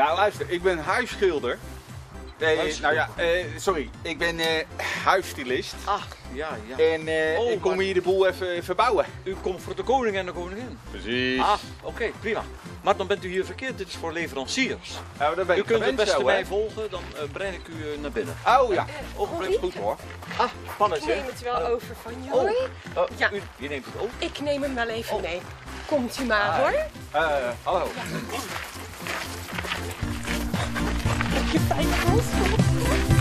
Nou luister, ik ben huisschilder. Nou ja, sorry, ik ben huisstylist. Ah, ja. En ik kom hier de boel even verbouwen. U komt voor de koning en de koningin? Precies. Ah, oké, prima. Maar dan bent u hier verkeerd, dit is voor leveranciers. Nou, dan ben U ik kunt het beste zo, mij volgen, dan breng ik u naar binnen. Oh ja, ogenblik goed hoor. Ah, Ik pannetje. neem het wel over van je, hoor. Ja. U neemt het over? Ik neem hem wel even mee. Komt u maar, hoor. Hallo. Heb je fijne handschoenen?